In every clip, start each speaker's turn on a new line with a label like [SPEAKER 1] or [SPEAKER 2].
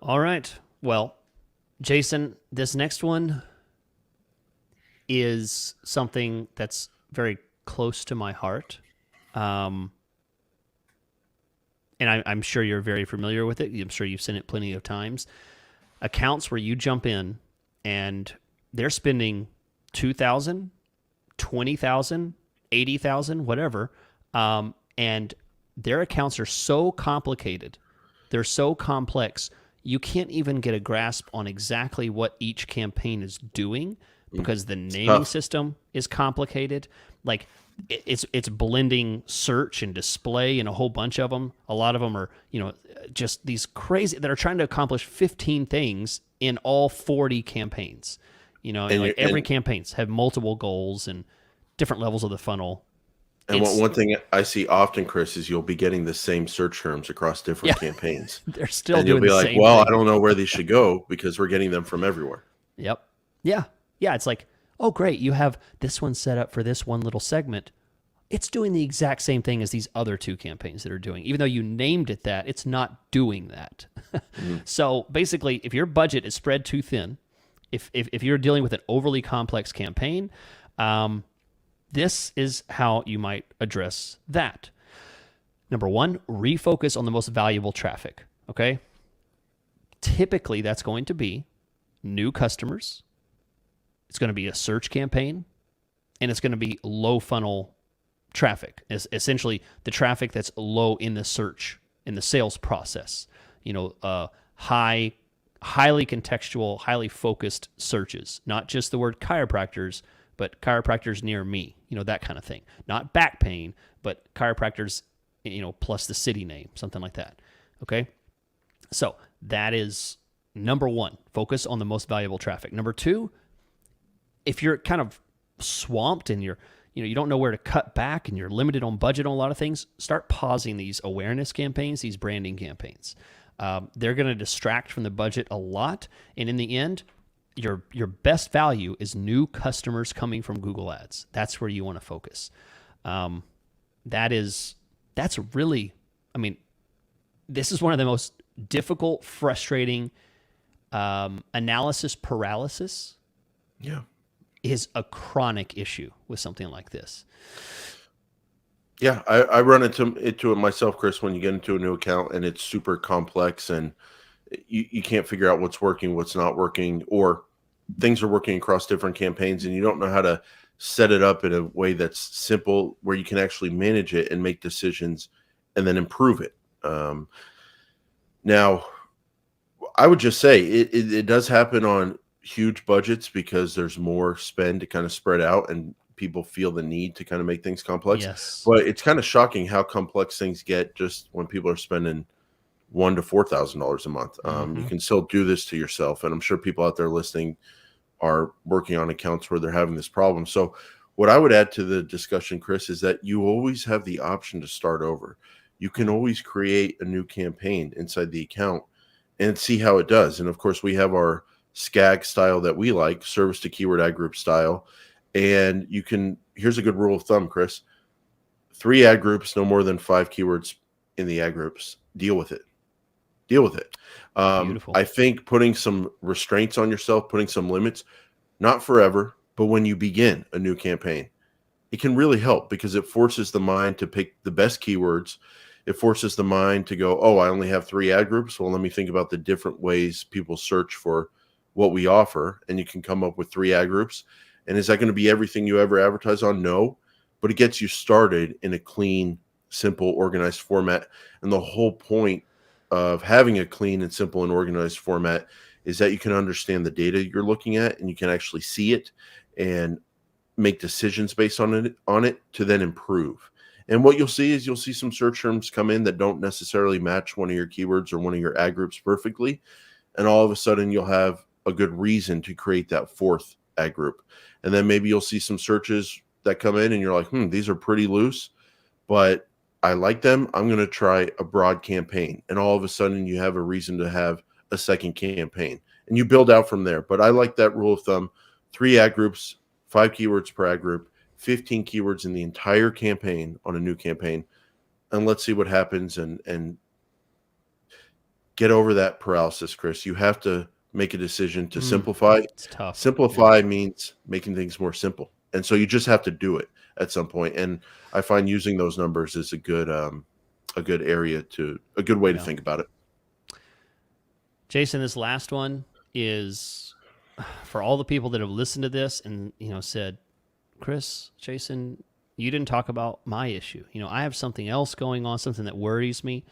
[SPEAKER 1] All right. Well, Jason, this next one is something that's very close to my heart. Um, and I'm sure you're very familiar with it. I'm sure you've seen it plenty of times. Accounts where you jump in and they're spending 2,000, 20,000, 80,000, whatever. And their accounts are so complicated. They're so complex. You can't even get a grasp on exactly what each campaign is doing because the
[SPEAKER 2] It's
[SPEAKER 1] naming
[SPEAKER 2] tough.
[SPEAKER 1] system is complicated. Like it's blending search and display and a whole bunch of them. A lot of them are, just these crazy that are trying to accomplish 15 things in all 40 campaigns. And
[SPEAKER 2] And
[SPEAKER 1] like
[SPEAKER 2] you
[SPEAKER 1] every campaigns have multiple goals and different levels of the funnel.
[SPEAKER 2] and
[SPEAKER 1] It's
[SPEAKER 2] one thing I see often, Chris, is you'll be getting the same search terms across
[SPEAKER 1] yeah,
[SPEAKER 2] different campaigns.
[SPEAKER 1] they're still
[SPEAKER 2] And you'll
[SPEAKER 1] doing
[SPEAKER 2] be
[SPEAKER 1] the
[SPEAKER 2] like,
[SPEAKER 1] same
[SPEAKER 2] well, I
[SPEAKER 1] thing.
[SPEAKER 2] don't know where these should go because we're getting them from everywhere.
[SPEAKER 1] Yep. Yeah. Yeah. It's like, oh, great. You have this one set up for this one little segment. It's doing the exact same thing as these other two campaigns that are doing. Even though you named it that, it's not doing that.
[SPEAKER 2] Mhm.
[SPEAKER 1] So basically, if your budget is spread too thin, if you're dealing with an overly complex campaign, um, this is how you might address that. Number one, refocus on the most valuable traffic. Okay. Typically, that's going to be new customers. It's going to be a search campaign, and it's going to be low funnel traffic. It's essentially the traffic that's low in the search in the sales process. Highly contextual, highly focused searches, not just the word chiropractors, but chiropractors near me, that kind of thing. Not back pain, but chiropractors, plus the city name, something like that. Okay. So that is number one. Focus on the most valuable traffic. Number two, if you're kind of swamped and you don't know where to cut back and you're limited on budget on a lot of things, start pausing these awareness campaigns, these branding campaigns. They're going to distract from the budget a lot, and in the end, your best value is new customers coming from Google Ads. That's where you want to focus. Um, that's really, I mean, this is one of the most difficult, frustrating analysis paralysis
[SPEAKER 2] Yeah.
[SPEAKER 1] is a chronic issue with something like this.
[SPEAKER 2] Yeah, I run into it myself, Chris, when you get into a new account and it's super complex and you can't figure out what's working, what's not working, or things are working across different campaigns and you don't know how to set it up in a way that's simple where you can actually manage it and make decisions and then improve it. Now, I would just say it does happen on huge budgets because there's more spend to kind of spread out and people feel the need to kind of make things complex.
[SPEAKER 1] Yes.
[SPEAKER 2] But it's kind of shocking how complex things get just when people are spending $1,000 to $4,000 a month. You
[SPEAKER 1] Mm-hmm.
[SPEAKER 2] can still do this to yourself, and I'm sure people out there listening are working on accounts where they're having this problem. So, what I would add to the discussion, Chris, is that you always have the option to start over. You can always create a new campaign inside the account and see how it does. And of course, we have our SCAG style that we like, service to keyword ad group style. And you can, here's a good rule of thumb, Chris: 3 ad groups, no more than 5 keywords in the ad groups. Deal with it. Deal with it.
[SPEAKER 1] Beautiful.
[SPEAKER 2] I think putting some restraints on yourself, putting some limits, not forever, but when you begin a new campaign, it can really help because it forces the mind to pick the best keywords. It forces the mind to go, oh, I only have 3 ad groups. Well, let me think about the different ways people search for what we offer. And you can come up with 3 ad groups. And is that going to be everything you ever advertise on? No, but it gets you started in a clean, simple, organized format. And the whole point of having a clean and simple and organized format is that you can understand the data you're looking at and you can actually see it and make decisions based on it to then improve. And what you'll see is you'll see some search terms come in that don't necessarily match one of your keywords or one of your ad groups perfectly. And all of a sudden you'll have a good reason to create that fourth ad group. And then maybe you'll see some searches that come in and you're like, these are pretty loose, but I like them. I'm going to try a broad campaign. And all of a sudden you have a reason to have a second campaign and you build out from there. But I like that rule of thumb: 3 ad groups, 5 keywords per ad group, 15 keywords in the entire campaign on a new campaign. And let's see what happens. And get over that paralysis, Chris. You have to make a decision to
[SPEAKER 1] Mm,
[SPEAKER 2] simplify.
[SPEAKER 1] it's tough.
[SPEAKER 2] Simplify means making things more simple. And so you just have to do it at some point. And I find using those numbers is a good area a good way to
[SPEAKER 1] Yeah.
[SPEAKER 2] think about it.
[SPEAKER 1] Jason, this last one is for all the people that have listened to this and, said, Chris, Jason, you didn't talk about my issue. I have something else going on, something that worries me.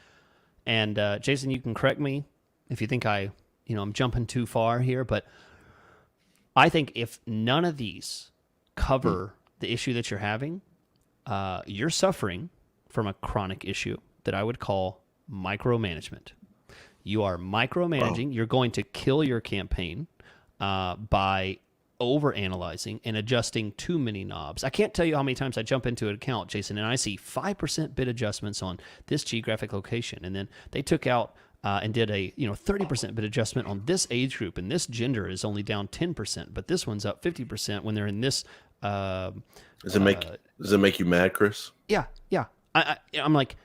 [SPEAKER 1] And Jason, you can correct me if you think I'm jumping too far here, but I think if none of these cover the issue that you're having, you're suffering from a chronic issue that I would call micromanagement. You are micromanaging. You're going to kill your campaign by overanalyzing and adjusting too many knobs. I can't tell you how many times I jump into an account, Jason, and I see 5% bid adjustments on this geographic location, and then they took out and did a 30% bid adjustment on this age group, and this gender is only down 10%, but this one's up 50% when they're in this.
[SPEAKER 2] Does it make you mad, Chris?
[SPEAKER 1] Yeah. I'm like,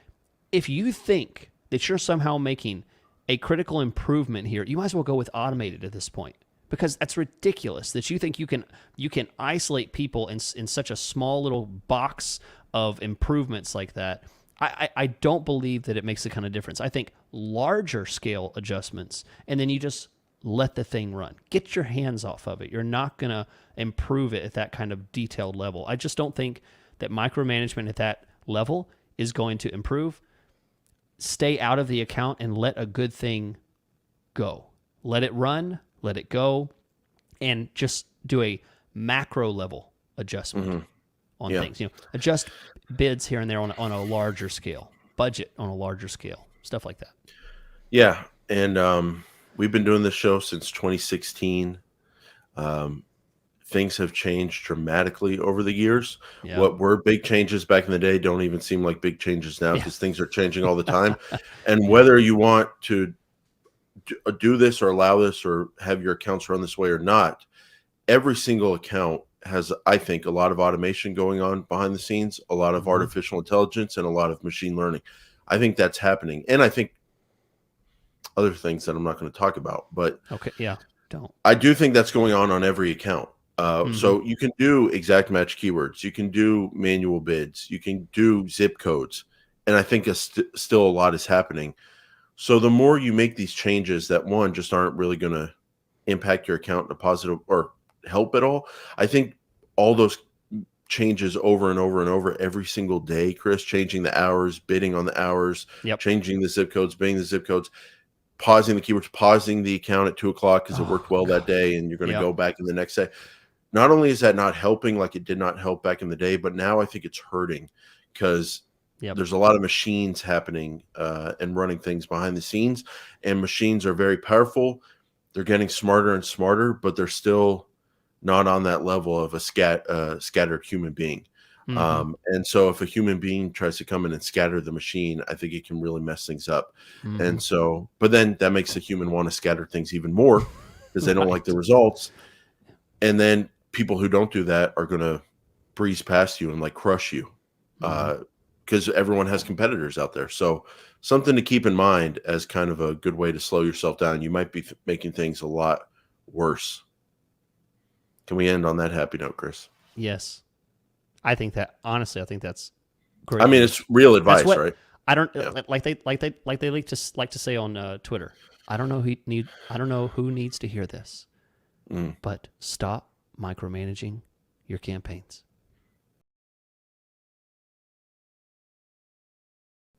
[SPEAKER 1] if you think that you're somehow making a critical improvement here, you might as well go with automated at this point, because that's ridiculous that you think you can isolate people in such a small little box of improvements like that. I don't believe that it makes the kind of difference. I think larger scale adjustments, and then you just let the thing run. Get your hands off of it. You're not going to improve it at that kind of detailed level. I just don't think that micromanagement at that level is going to improve. Stay out of the account and let a good thing go. Let it run, let it go, and just do a macro level adjustment on things. Adjust bids here and there on a larger scale, budget on a larger scale, stuff like that.
[SPEAKER 2] Yeah, and we've been doing this show since 2016. Things have changed dramatically over the years.
[SPEAKER 1] Yeah.
[SPEAKER 2] What were big changes back in the day don't even seem like big changes now, because things are changing all the time. And whether you want to do this or allow this or have your accounts run this way or not, every single account has, I think, a lot of automation going on behind the scenes, a lot of artificial intelligence, and a lot of machine learning. I think that's happening. And I think other things that I'm not going to talk about, but
[SPEAKER 1] okay, yeah, don't.
[SPEAKER 2] I do think that's going on every account. So you can do exact match keywords, you can do manual bids, you can do zip codes, and I think still a lot is happening. So the more you make these changes that, one, just aren't really going to impact your account in a positive or help at all, I think all those changes over and over and over every single day, Chris, changing the hours, bidding on the hours, changing the zip codes, bidding the zip codes, pausing the keywords, pausing the account at 2:00 because it worked well that day, and you're going to go back in the next day. Not only is that not helping like it did not help back in the day, but now I think it's hurting, because there's a lot of machines happening and running things behind the scenes, and machines are very powerful. They're getting smarter and smarter, but they're still not on that level of a scattered human being. And so if a human being tries to come in and scatter the machine, I think it can really mess things up. And so, but then that makes the human want to scatter things even more because they don't like the results. And then people who don't do that are going to breeze past you and like crush you, because everyone has competitors out there. So something to keep in mind as kind of a good way to slow yourself down. You might be making things a lot worse. Can we end on that happy note, Chris?
[SPEAKER 1] Yes. I think that's great.
[SPEAKER 2] I mean, it's real advice, right?
[SPEAKER 1] I don't like they like to say on Twitter. I don't know who needs to hear this, but stop micromanaging your campaigns.